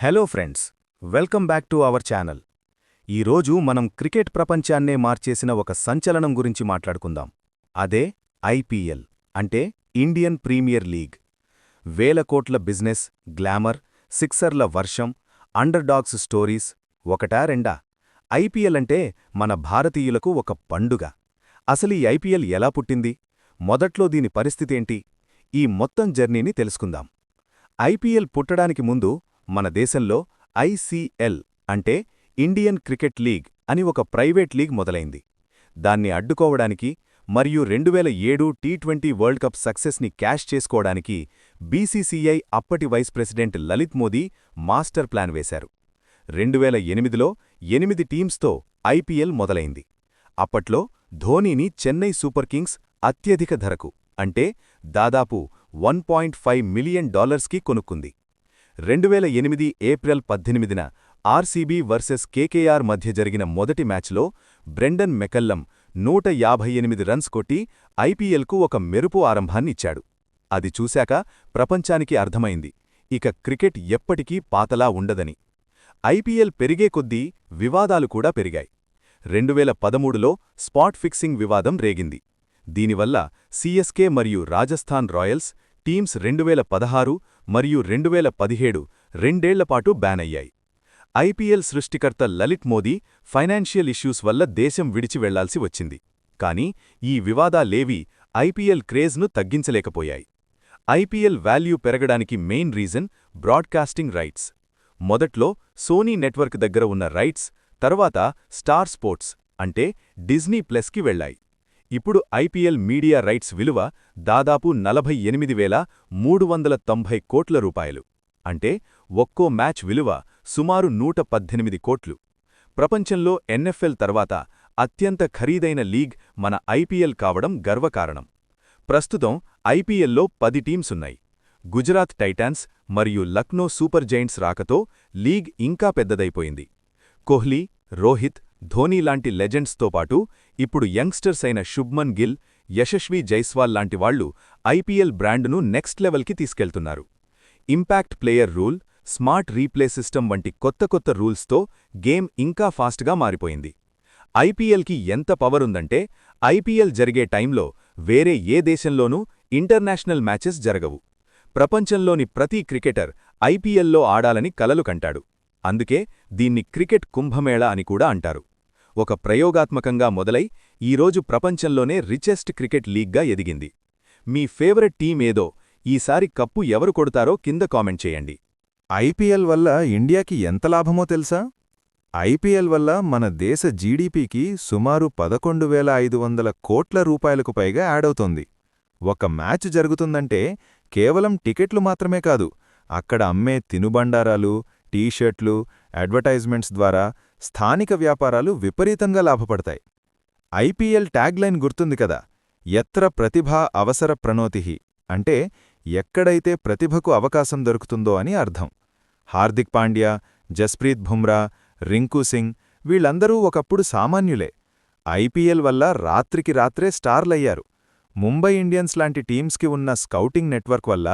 Hello friends, welcome back to our channel. ఈరోజు మనం cricket ప్రపంచాన్నే మార్చేసిన ఒక సంచలనం గురించి మాట్లాడుకుందాం. అదే ఐపీఎల్, అంటే ఇండియన్ ప్రీమియర్ లీగ్. వేల కోట్ల బిజినెస్, గ్లామర్, సిక్సర్ల వర్షం, అండర్డాగ్స్ స్టోరీస్ ఒకటా రెండా? ఐపీఎల్ అంటే మన భారతీయులకు ఒక పండుగ. అసలీ ఐపీఎల్ ఎలా పుట్టింది? మొదట్లో దీని పరిస్థితేంటి? ఈ మొత్తం జర్నీని తెలుసుకుందాం. ఐపీఎల్ పుట్టడానికి ముందు మన దేశంలో ఐసీఎల్ అంటే ఇండియన్ క్రికెట్ లీగ్ అని ఒక ప్రైవేట్ లీగ్ మొదలైంది. దాన్ని అడ్డుకోవడానికి మరియు 2007 టీ20 వరల్డ్ కప్ సక్సెస్ని క్యాష్ చేసుకోవడానికి బీసీసీఐ అప్పటి vice president Lalit Modi master plan వేశారు. 2008లో 8 టీమ్స్తో ఐపీఎల్ మొదలైంది. అప్పట్లో ధోనీని చెన్నై సూపర్ కింగ్స్ అత్యధిక ధరకు, అంటే దాదాపు $1.5 మిలియన్ కొనుక్కుంది. 2008 ఏప్రిల్ 18న ఆర్సీబీ వర్సెస్ కేకేఆర్ మధ్య జరిగిన మొదటి మ్యాచ్లో బ్రెండన్ మెకల్లమ్ 158 రన్స్ కొట్టి ఐపీఎల్కు ఒక మెరుపు ఆరంభాన్నిచ్చాడు. అది చూశాక ప్రపంచానికి అర్థమైంది, ఇక క్రికెట్ ఎప్పటికీ పాతలా ఉండదని. ఐపీఎల్ పెరిగే కొద్దీ వివాదాలు కూడా పెరిగాయి. 2013లో స్పాట్ ఫిక్సింగ్ వివాదం రేగింది. దీనివల్ల సీఎస్కే మరియు రాజస్థాన్ రాయల్స్ టీమ్స్ 2016 మరియు 2017 రెండేళ్లపాటు బ్యాన్ అయ్యాయి. ఐపీఎల్ సృష్టికర్త లలిత్ మోదీ ఫైనాన్షియల్ ఇష్యూస్ వల్ల దేశం విడిచి వెళ్లాల్సి వచ్చింది. కానీ ఈ వివాదాలేవీ ఐపీఎల్ క్రేజ్ను తగ్గించలేకపోయాయి. ఐపీఎల్ వాల్యూ పెరగడానికి మెయిన్ రీజన్ బ్రాడ్కాస్టింగ్ రైట్స్. మొదట్లో సోనీ నెట్వర్క్ దగ్గర ఉన్న రైట్స్ తర్వాత స్టార్ స్పోర్ట్స్ అంటే డిజ్నీ ప్లస్కి వెళ్లాయి. ఇప్పుడు ఐపీఎల్ మీడియా రైట్స్ విలువ దాదాపు 48,390 కోట్ల రూపాయలు, అంటే ఒక్కో మ్యాచ్ విలువ సుమారు 118 కోట్లు. ప్రపంచంలో ఎన్ఎఫ్ఎల్ తర్వాత అత్యంత ఖరీదైన లీగ్ మన ఐపీఎల్ కావడం గర్వకారణం. ప్రస్తుతం ఐపీఎల్లో 10 టీమ్సున్నాయి. గుజరాత్ టైటాన్స్ మరియు లక్నో సూపర్ జైంట్స్ రాకతో లీగ్ ఇంకా పెద్దదైపోయింది. కోహ్లీ, రోహిత్, ధోనీ లాంటి లెజెండ్స్తో పాటు ఇప్పుడు యంగ్స్టర్స్ అయిన శుభ్మన్ గిల్, యశస్వీ జైస్వాల్ లాంటి వాళ్లు ఐపీఎల్ బ్రాండ్ను నెక్స్ట్ లెవెల్కి తీసుకెళ్తున్నారు. Impact player rule, smart replay system వంటి కొత్త రూల్స్తో గేమ్ ఇంకా ఫాస్ట్గా మారిపోయింది. ఐపీఎల్కి ఎంత పవరుందంటే ఐపీఎల్ జరిగే టైంలో వేరే ఏ దేశంలోనూ ఇంటర్నేషనల్ మ్యాచెస్ జరగవు. ప్రపంచంలోని ప్రతి క్రికెటర్ ఐపీఎల్లో ఆడాలని కలలు కంటాడు. అందుకే దీన్ని క్రికెట్ కుంభమేళా అని కూడా అంటారు. ఒక ప్రయోగాత్మకంగా మొదలై ఈరోజు ప్రపంచంలోనే రిచెస్ట్ క్రికెట్ లీగ్గా ఎదిగింది. మీ ఫేవరెట్ టీం ఏదో, ఈసారి కప్పు ఎవరు కొడతారో కింద కామెంట్ చేయండి. ఐపీఎల్ వల్ల ఇండియాకి ఎంత లాభమో తెలుసా? ఐపీఎల్ వల్ల మన దేశ జీడీపీకి సుమారు 11,500 కోట్ల రూపాయలకు పైగా యాడవుతోంది. ఒక మ్యాచ్ జరుగుతుందంటే కేవలం టికెట్లు మాత్రమే కాదు, అక్కడ అమ్మే తినుబండారాలు, టీషర్ట్లు, అడ్వర్టైజ్మెంట్స్ ద్వారా స్థానిక వ్యాపారాలు విపరీతంగా లాభపడతాయి. ఐపీఎల్ ట్యాగ్లైన్ గుర్తుంది కదా, ఎత్ర ప్రతిభా అవసర ప్రణోతిః, అంటే ఎక్కడైతే ప్రతిభకు అవకాశం దొరుకుతుందో అని అర్థం. హార్దిక్ పాండ్యా, జస్ప్రీత్ బుమ్రా, రింకు సింగ్ వీళ్లందరూ ఒకప్పుడు సామాన్యులే. ఐపీఎల్ వల్ల రాత్రికి రాత్రే స్టార్లయ్యారు. ముంబై ఇండియన్స్ లాంటి టీమ్స్కి ఉన్న స్కౌటింగ్ నెట్వర్క్ వల్ల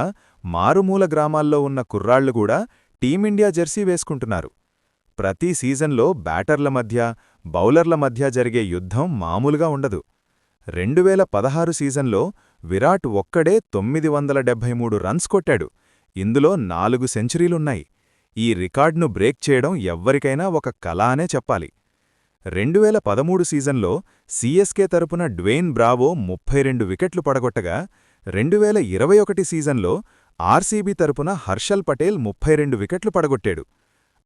మారుమూల గ్రామాల్లో ఉన్న కుర్రాళ్లు కూడా టీమిండియా జెర్సీ వేసుకుంటున్నారు. ప్రతి సీజన్లో బ్యాటర్ల మధ్య, బౌలర్ల మధ్య జరిగే యుద్ధం మామూలుగా ఉండదు. 2016 సీజన్లో విరాట్ ఒక్కడే 973 రన్స్ కొట్టాడు. ఇందులో 4 సెంచరీలున్నాయి. ఈ రికార్డ్ను బ్రేక్ చేయడం ఎవ్వరికైనా ఒక కల అనే చెప్పాలి. 2013 సీజన్లో సీఎస్కే తరపున డ్వేన్ బ్రావో 32 వికెట్లు పడగొట్టగా, 2021 సీజన్లో ఆర్సీబీ తరపున హర్షల్ పటేల్ 32 వికెట్లు పడగొట్టాడు.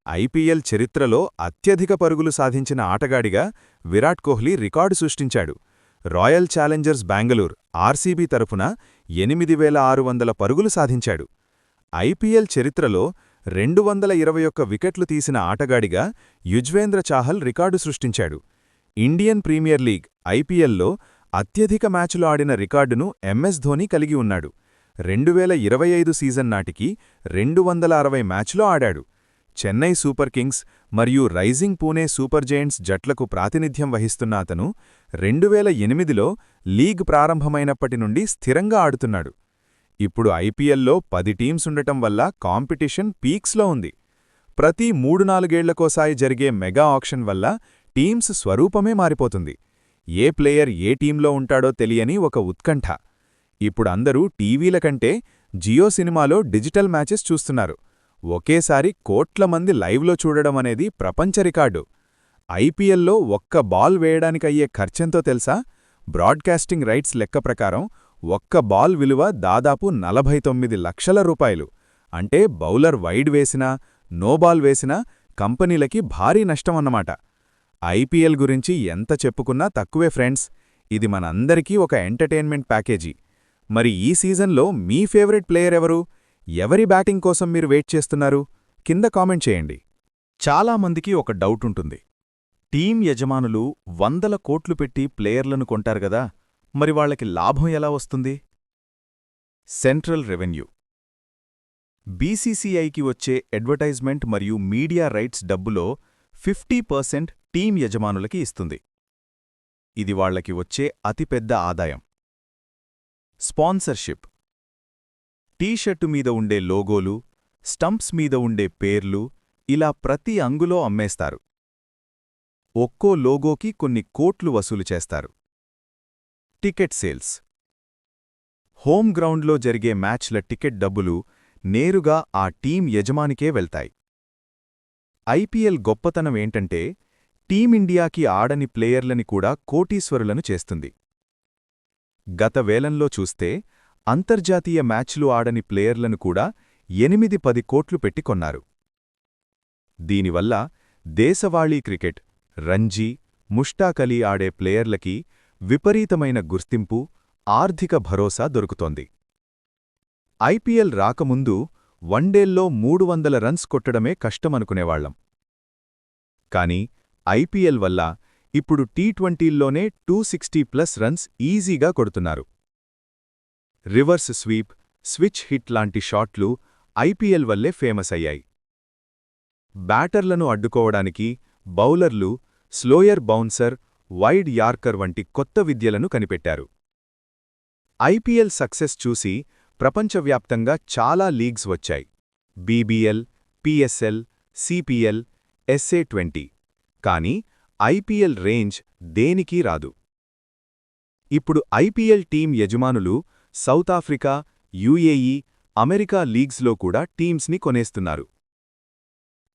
ఐపీఎల్ చరిత్రలో అత్యధిక పరుగులు సాధించిన ఆటగాడిగా విరాట్ కోహ్లీ రికార్డు సృష్టించాడు. రాయల్ ఛాలెంజర్స్ బెంగళూరు ఆర్సీబీ తరపున 8,600 పరుగులు సాధించాడు. ఐపీఎల్ చరిత్రలో 221 వికెట్లు తీసిన ఆటగాడిగా యుజ్వేంద్ర చాహల్ రికార్డు సృష్టించాడు. ఇండియన్ ప్రీమియర్ లీగ్ ఐపీఎల్లో అత్యధిక మ్యాచులు ఆడిన రికార్డును ఎంఎస్ ధోనీ కలిగి ఉన్నాడు. 2025 సీజన్ నాటికి 260 మ్యాచ్లో ఆడాడు. చెన్నై సూపర్ కింగ్స్ మరియు రైజింగ్ పూణే సూపర్ జైంట్స్ జట్లకు ప్రాతినిధ్యం వహిస్తున్న అతను 2008లో లీగ్ ప్రారంభమైనప్పటి నుండి స్థిరంగా ఆడుతున్నాడు. ఇప్పుడు ఐపీఎల్లో 10 టీమ్స్ ఉండటం వల్ల కాంపిటీషన్ పీక్స్లో ఉంది. ప్రతి 3-4 ఏళ్లకోసారి జరిగే మెగా ఆక్షన్ వల్ల టీమ్స్ స్వరూపమే మారిపోతుంది. ఏ ప్లేయర్ ఏ టీంలో ఉంటాడో తెలియని ఒక ఉత్కంఠ. ఇప్పుడు అందరూ టీవీల కంటే జియో సినిమాలో డిజిటల్ మ్యాచెస్ చూస్తున్నారు. ఒకేసారి కోట్ల మంది లైవ్లో చూడడం అనేది ప్రపంచ రికార్డు. ఐపీఎల్లో ఒక్క బాల్ వేయడానికయ్యే ఖర్చెంతో తెలుసా? బ్రాడ్కాస్టింగ్ రైట్స్ లెక్క ప్రకారం ఒక్క బాల్ విలువ దాదాపు 49 లక్షల రూపాయలు. అంటే బౌలర్ వైడ్ వేసినా, నోబాల్ వేసినా కంపెనీలకి భారీ నష్టమన్నమాట. ఐపీఎల్ గురించి ఎంత చెప్పుకున్నా తక్కువే ఫ్రెండ్స్. ఇది మనందరికీ ఒక ఎంటర్టైన్మెంట్ ప్యాకేజీ. మరి ఈ సీజన్లో మీ ఫేవరెట్ ప్లేయర్ ఎవరు? ఎవరి బ్యాటింగ్ కోసం మీరు వెయిట్ చేస్తున్నారు? కింద కామెంట్ చేయండి. చాలామందికి ఒక డౌట్ ఉంటుంది. టీం యజమానులు 100 కోట్లు పెట్టి ప్లేయర్లను కొంటారు గదా, మరి వాళ్లకి లాభం ఎలా వస్తుంది? సెంట్రల్ రెవెన్యూ బీసీసీఐకి వచ్చే అడ్వర్టైజ్మెంట్ మరియు మీడియా రైట్స్ డబ్బులో 50% టీం యజమానులకి ఇస్తుంది. ఇది వాళ్లకి వచ్చే అతిపెద్ద ఆదాయం. స్పాన్సర్షిప్ టీషర్టు మీద ఉండే లోగోలు, స్టంప్స్ మీద ఉండే పేర్లు ఇలా ప్రతి అంగులో అమ్మేస్తారు. ఒక్కో లోగోకి కొన్ని కోట్లు వసూలు చేస్తారు. టికెట్ సేల్స్ హోమ్ గ్రౌండ్లో జరిగే మ్యాచ్ల టికెట్ డబ్బులు నేరుగా ఆ టీం యజమానికే వెళ్తాయి. ఐపీఎల్ గొప్పతనం ఏంటంటే టీమిండియాకి ఆడని ప్లేయర్లని కూడా కోటీశ్వరులను చేస్తుంది. గత వేలంలో చూస్తే అంతర్జాతీయ మ్యాచ్లు ఆడని ప్లేయర్లను కూడా 8-10 కోట్లు పెట్టి కొన్నారు. దీనివల్ల దేశవాళీ క్రికెట్, రంజీ, ముష్టాకలీ ఆడే ప్లేయర్లకి విపరీతమైన గుర్తింపు, ఆర్థిక భరోసా దొరుకుతోంది. ఐపీఎల్ రాకముందు వన్డేల్లో 300 రన్స్ కొట్టడమే కష్టమనుకునేవాళ్లం. కానీ ఐపీఎల్ వల్ల ఇప్పుడు టీ20ల్లోనే 260+ రన్స్ ఈజీగా కొడుతున్నారు. రివర్స్ స్వీప్, స్విచ్ హిట్ లాంటి షాట్లు ఐపీఎల్ వల్లే ఫేమస్ అయ్యాయి. బ్యాటర్లను అడ్డుకోవడానికి బౌలర్లు స్లోయర్ బౌన్సర్, వైడ్ యార్కర్ వంటి కొత్త విద్యలను కనిపెట్టారు. ఐపీఎల్ సక్సెస్ చూసి ప్రపంచవ్యాప్తంగా చాలా లీగ్స్ వచ్చాయి. BBL, PSL, CPL, SA20. కానీ ఐపీఎల్ రేంజ్ దేనికీ రాదు. ఇప్పుడు ఐపీఎల్ టీం యజమానులు సౌతాఫ్రికా, యుఏఈ, అమెరికా లీగ్స్లో కూడా టీమ్స్ని కొనేస్తున్నారు.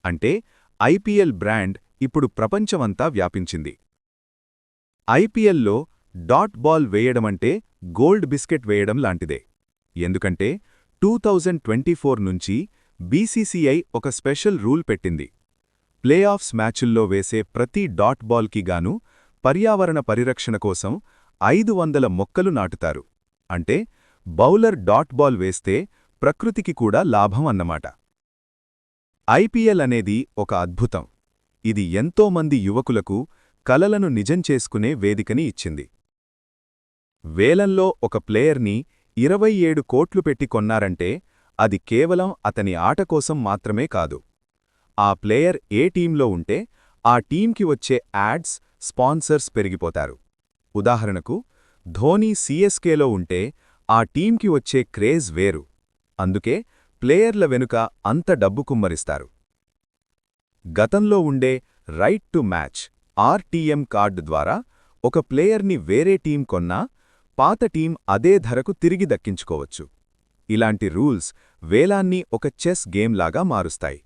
అంటే ఐపీఎల్ బ్రాండ్ ఇప్పుడు ప్రపంచమంతా వ్యాపించింది. ఐపీఎల్లో డాట్ బాల్ వేయడమంటే గోల్డ్ బిస్కెట్ వేయడం లాంటిదే. ఎందుకంటే 2024 నుంచి బీసీసీఐ ఒక స్పెషల్ రూల్ పెట్టింది. ప్లే ఆఫ్స్ మ్యాచుల్లో వేసే ప్రతి డాట్ బాల్కి గాను పర్యావరణ పరిరక్షణ కోసం 500 మొక్కలు నాటుతారు. అంటే బౌలర్ డాట్ బాల్ వేస్తే ప్రకృతికి కూడా లాభం అన్నమాట. ఐపీఎల్ అనేది ఒక అద్భుతం. ఇది ఎంతోమంది యువకులకు కలలను నిజం చేసుకునే వేదికని ఇచ్చింది. వేలంలో ఒక ప్లేయర్ని 27 కోట్లు పెట్టి కొన్నారంటే అది కేవలం అతని ఆట కోసం మాత్రమే కాదు. ఆ ప్లేయర్ ఏ టీంలో ఉంటే ఆ టీంకి వచ్చే యాడ్స్, స్పాన్సర్స్ పెరిగిపోతారు. ఉదాహరణకు ధోనీ సీఎస్కేలో ఉంటే ఆ టీంకి వచ్చే క్రేజ్ వేరు. అందుకే ప్లేయర్ల వెనుక అంత డబ్బు కుమ్మరిస్తారు. గతంలో ఉండే right to match RTM card ద్వారా ఒక ప్లేయర్ని వేరే టీం కొన్నా పాత టీం అదే ధరకు తిరిగి దక్కించుకోవచ్చు. ఇలాంటి రూల్స్ వేలాన్ని ఒక చెస్ గేమ్లాగా మారుస్తాయి.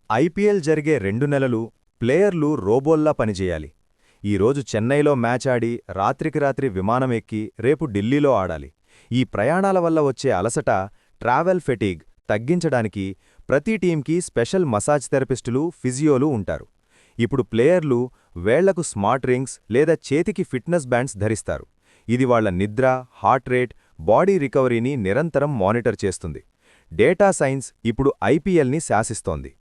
ఐపీఎల్ జరిగే 2 నెలలు ప్లేయర్లు రోబోల్లా పనిచేయాలి. ఈరోజు చెన్నైలో మ్యాచ్ ఆడి రాత్రికి రాత్రి విమానం ఎక్కి రేపు ఢిల్లీలో ఆడాలి. ఈ ప్రయాణాల వల్ల వచ్చే అలసట, ట్రావెల్ ఫెటీగ్ తగ్గించడానికి ప్రతి టీంకి స్పెషల్ మసాజ్ థెరపిస్టులు, ఫిజియోలు ఉంటారు. ఇప్పుడు ప్లేయర్లు వేళ్లకు స్మార్ట్ రింగ్స్ లేదా చేతికి ఫిట్నెస్ బ్యాండ్స్ ధరిస్తారు. ఇది వాళ్ల నిద్ర, హార్ట్ రేట్, బాడీ రికవరీని నిరంతరం మానిటర్ చేస్తుంది. డేటా సైన్స్ ఇప్పుడు ఐపీఎల్ని శాసిస్తోంది.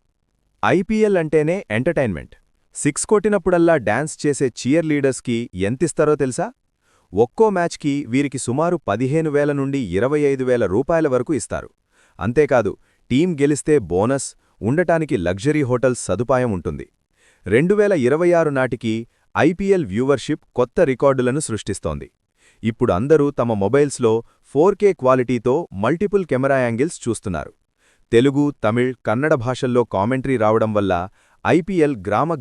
ఐపీఎల్ అంటేనే ఎంటర్టైన్మెంట్. 6 కొట్టినప్పుడల్లా డాన్స్ చేసే చీర్ లీడర్స్కి ఎంతిస్తారో తెలుసా? ఒక్కో మ్యాచ్కి వీరికి సుమారు 15,000 నుండి 25,000 రూపాయల వరకు ఇస్తారు. అంతేకాదు టీం గెలిస్తే బోనస్, ఉండటానికి లగ్జరీ హోటల్స్ సదుపాయం ఉంటుంది. 2026 నాటికి ఐపీఎల్ వ్యూవర్షిప్ కొత్త రికార్డులను సృష్టిస్తోంది. ఇప్పుడు అందరూ తమ మొబైల్స్లో 4K క్వాలిటీతో మల్టిపుల్ కెమెరా యాంగిల్స్ చూస్తున్నారు. తెలుగు, తమిళ్, కన్నడ భాషల్లో కామెంటరీ రావడం వల్ల ఐపీఎల్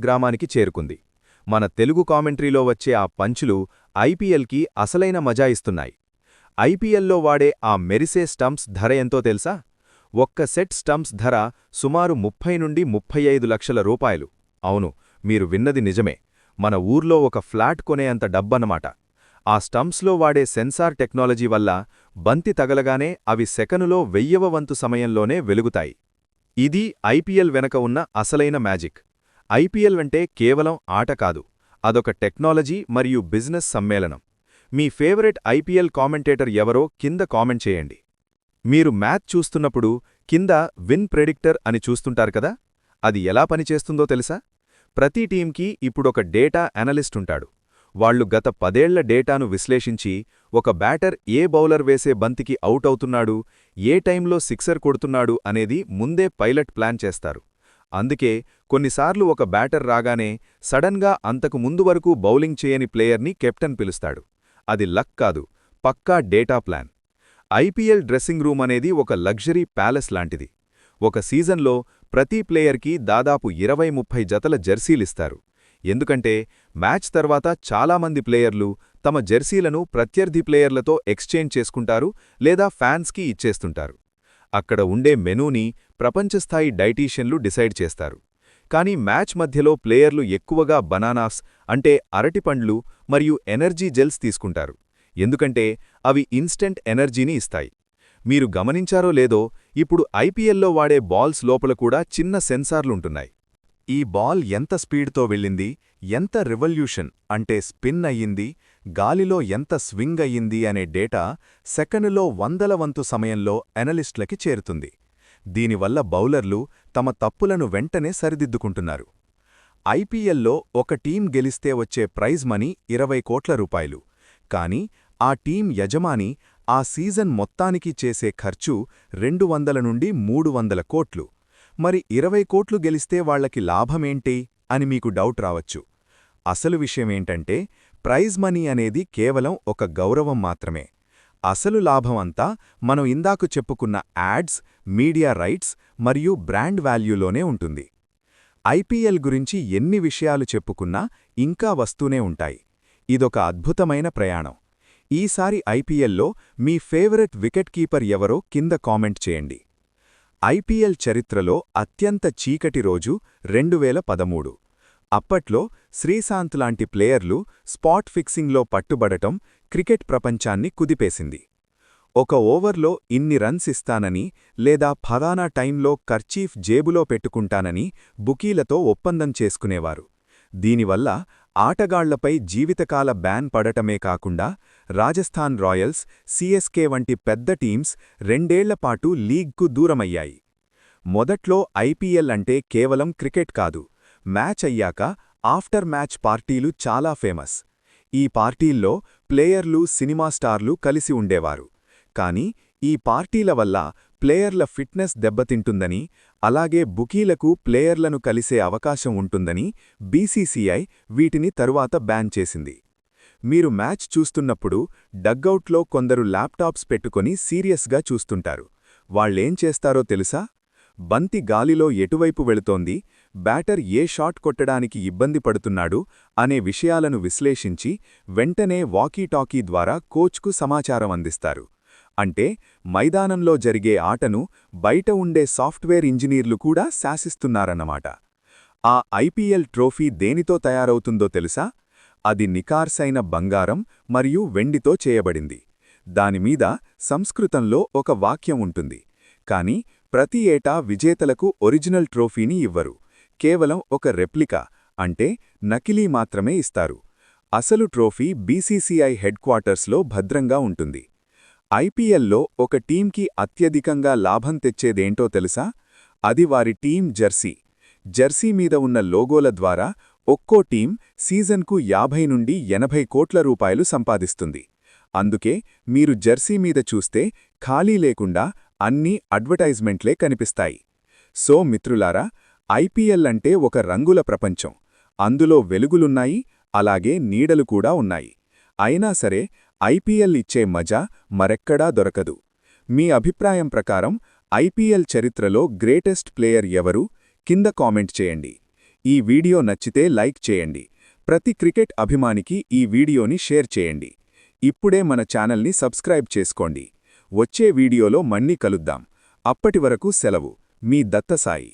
గ్రామానికి చేరుకుంది. మన తెలుగు కామెంటరీలో వచ్చే ఆ పంచులు ఐపీఎల్కి అసలైన మజా ఇస్తున్నాయి. ఐపీఎల్లో వాడే ఆ మెరిసే స్టంప్స్ ధర ఎంతో తెలుసా? ఒక్క సెట్ స్టంప్స్ ధర సుమారు 30 నుండి 35 లక్షల రూపాయలు. అవును, మీరు విన్నది నిజమే. మన ఊర్లో ఒక ఫ్లాట్ కొనేంత డబ్బన్నమాట. ఆ స్టంప్స్లో వాడే సెన్సార్ టెక్నాలజీ వల్ల బంతి తగలగానే అవి సెకనులో 1000వ వంతు సమయంలోనే వెలుగుతాయి. ఇది ఐపీఎల్ వెనక ఉన్న అసలైన మ్యాజిక్. ఐపీఎల్ అంటే కేవలం ఆట కాదు, అదొక టెక్నాలజీ మరియు బిజినెస్ సమ్మేళనం. మీ ఫేవరెట్ ఐపీఎల్ కామెంటేటర్ ఎవరో కింద కామెంట్ చేయండి. మీరు మ్యాచ్ చూస్తున్నప్పుడు కింద విన్ ప్రెడిక్టర్ అని చూస్తుంటారు కదా, అది ఎలా పనిచేస్తుందో తెలుసా? ప్రతి టీంకి ఇప్పుడొక డేటా అనలిస్ట్ ఉంటాడు. వాళ్లు గత 10 ఏళ్ల డేటాను విశ్లేషించి ఒక బ్యాటర్ ఏ బౌలర్ వేసే బంతికి అవుట్ అవుతున్నాడు, ఏ టైంలో సిక్సర్ కొడుతున్నాడు అనేది ముందే పైలట్ ప్లాన్ చేస్తారు. అందుకే కొన్నిసార్లు ఒక బ్యాటర్ రాగానే సడన్గా అంతకు ముందు వరకు బౌలింగ్ చేయని ప్లేయర్ని కెప్టెన్ పిలుస్తాడు. అది లక్ కాదు, పక్కా data plan. IPL dressing room అనేది ఒక లగ్జరీ ప్యాలెస్ లాంటిది. ఒక సీజన్లో ప్రతి ప్లేయర్కి దాదాపు 20-30 జతల జెర్సీలిస్తారు. ఎందుకంటే మ్యాచ్ తర్వాత చాలామంది ప్లేయర్లు తమ జెర్సీలను ప్రత్యర్థి ప్లేయర్లతో ఎక్స్చేంజ్ చేసుకుంటారు లేదా ఫ్యాన్స్కి ఇచ్చేస్తుంటారు. అక్కడ ఉండే మెనూని ప్రపంచస్థాయి డైటీషియన్లు డిసైడ్ చేస్తారు. కానీ మ్యాచ్ మధ్యలో ప్లేయర్లు ఎక్కువగా బనానాస్ అంటే అరటిపండ్లు మరియు ఎనర్జీ జెల్స్ తీసుకుంటారు. ఎందుకంటే అవి ఇన్స్టెంట్ ఎనర్జీని ఇస్తాయి. మీరు గమనించారో లేదో, ఇప్పుడు ఐపీఎల్లో వాడే బాల్స్ లోపల కూడా చిన్న సెన్సార్లుంటున్నాయి. ఈ బాల్ ఎంత స్పీడ్తో వెళ్ళింది, ఎంత రివల్యూషన్ అంటే స్పిన్ అయ్యింది, గాలిలో ఎంత స్వింగ్ అయ్యింది అనే డేటా సెకనులో 100ల వంతు సమయంలో ఎనలిస్ట్లకి చేరుతుంది. దీనివల్ల బౌలర్లు తమ తప్పులను వెంటనే సరిదిద్దుకుంటున్నారు. ఐపీఎల్లో ఒక టీం గెలిస్తే వచ్చే ప్రైజ్ మనీ 20 కోట్ల రూపాయలు. కానీ ఆ టీం యజమాని ఆ సీజన్ మొత్తానికి చేసే ఖర్చు 200 నుండి 300 కోట్లు. మరి 20 కోట్లు గెలిస్తే వాళ్లకి లాభమేంటి అని మీకు డౌట్ రావచ్చు. అసలు విషయమేంటంటే ప్రైజ్ మనీ అనేది కేవలం ఒక గౌరవం మాత్రమే. అసలు లాభమంతా మనం ఇందాక చెప్పుకున్న యాడ్స్, మీడియా రైట్స్ మరియు బ్రాండ్ వాల్యూలోనే ఉంటుంది. ఐపీఎల్ గురించి ఎన్ని విషయాలు చెప్పుకున్నా ఇంకా వస్తూనే ఉంటాయి. ఇదొక అద్భుతమైన ప్రయాణం. ఈసారి ఐపీఎల్లో మీ ఫేవరెట్ వికెట్ కీపర్ ఎవరో కింద కామెంట్ చేయండి. ఐపీఎల్ చరిత్రలో అత్యంత చీకటి రోజు 2013. అప్పట్లో శ్రీశాంత్ లాంటి ప్లేయర్లు స్పాట్ ఫిక్సింగ్లో పట్టుబడటం క్రికెట్ ప్రపంచాన్ని కుదిపేసింది. ఒక ఓవర్లో ఇన్ని రన్స్ ఇస్తానని లేదా ఫలానా టైంలో కర్చీఫ్ జేబులో పెట్టుకుంటానని బుకీలతో ఒప్పందం చేసుకునేవారు. దీనివల్ల ఆటగాళ్లపై జీవితకాల బ్యాన్ పడటమే కాకుండా రాజస్థాన్ రాయల్స్, సీఎస్కే వంటి పెద్ద టీమ్స్ 2 ఏళ్లపాటు లీగ్కు దూరమయ్యాయి. మొదట్లో ఐపీఎల్ అంటే కేవలం క్రికెట్ కాదు, మ్యాచ్ అయ్యాక ఆఫ్టర్ మ్యాచ్ పార్టీలు చాలా ఫేమస్. ఈ పార్టీల్లో ప్లేయర్లు, సినిమా స్టార్లు కలిసి ఉండేవారు. కానీ ఈ పార్టీల వల్ల ప్లేయర్ల ఫిట్నెస్ దెబ్బతింటుందని, అలాగే బుకీలకు ప్లేయర్లను కలిసే అవకాశం ఉంటుందని బీసీసీఐ వీటిని తరువాత బ్యాన్ చేసింది. మీరు మ్యాచ్ చూస్తున్నప్పుడు డగ్గౌట్లో కొందరు ల్యాప్టాప్స్ పెట్టుకొని సీరియస్గా చూస్తుంటారు. వాళ్లేం చేస్తారో తెలుసా? బంతి గాలిలో ఎటువైపు వెళుతోంది, బ్యాటర్ ఏ షాట్ కొట్టడానికి ఇబ్బంది పడుతున్నాడు అనే విషయాలను విశ్లేషించి వెంటనే వాకీటాకీ ద్వారా కోచ్కు సమాచారం అందిస్తారు. అంటే మైదానంలో జరిగే ఆటను బయట ఉండే సాఫ్ట్వేర్ ఇంజనీర్లు కూడా శాసిస్తున్నారన్నమాట. ఆ ఐపీఎల్ ట్రోఫీ దేనితో తయారవుతుందో తెలుసా? అది నికార్సైన బంగారం మరియు వెండితో చేయబడింది. దానిమీద సంస్కృతంలో ఒక వాక్యం ఉంటుంది. కాని ప్రతి ఏటా విజేతలకు ఒరిజినల్ ట్రోఫీని ఇవ్వరు. కేవలం ఒక రెప్లికా అంటే నకిలీ మాత్రమే ఇస్తారు. అసలు ట్రోఫీ బీసీసీఐ హెడ్ క్వార్టర్స్లో భద్రంగా ఉంటుంది. ఐపీఎల్లో ఒక టీంకి అత్యధికంగా లాభం తెచ్చేదేంటో తెలుసా? అది వారి టీం జెర్సీ. జెర్సీ మీద ఉన్న లోగోల ద్వారా ఒక్కో టీం సీజన్కు 50 నుండి 80 కోట్ల రూపాయలు సంపాదిస్తుంది. అందుకే మీరు జెర్సీ మీద చూస్తే ఖాళీ లేకుండా అన్నీ అడ్వర్టైజ్మెంట్లే కనిపిస్తాయి. సో మిత్రులారా, ఐపీఎల్ అంటే ఒక రంగుల ప్రపంచం. అందులో వెలుగులున్నాయి, అలాగే నీడలు కూడా ఉన్నాయి. అయినా సరే ఐపీఎల్ ఇచ్చే మజా మరెక్కడా దొరకదు. మీ అభిప్రాయం ప్రకారం ఐపీఎల్ చరిత్రలో గ్రేటెస్ట్ ప్లేయర్ ఎవరు కింద కామెంట్ చేయండి. ఈ వీడియో నచ్చితే లైక్ చేయండి. ప్రతి క్రికెట్ అభిమానికి ఈ వీడియోని షేర్ చేయండి. ఇప్పుడే మన ఛానల్ని సబ్స్క్రైబ్ చేసుకోండి. వచ్చే వీడియోలో మళ్ళీ కలుద్దాం. అప్పటివరకు సెలవు. మీ దత్తసాయి.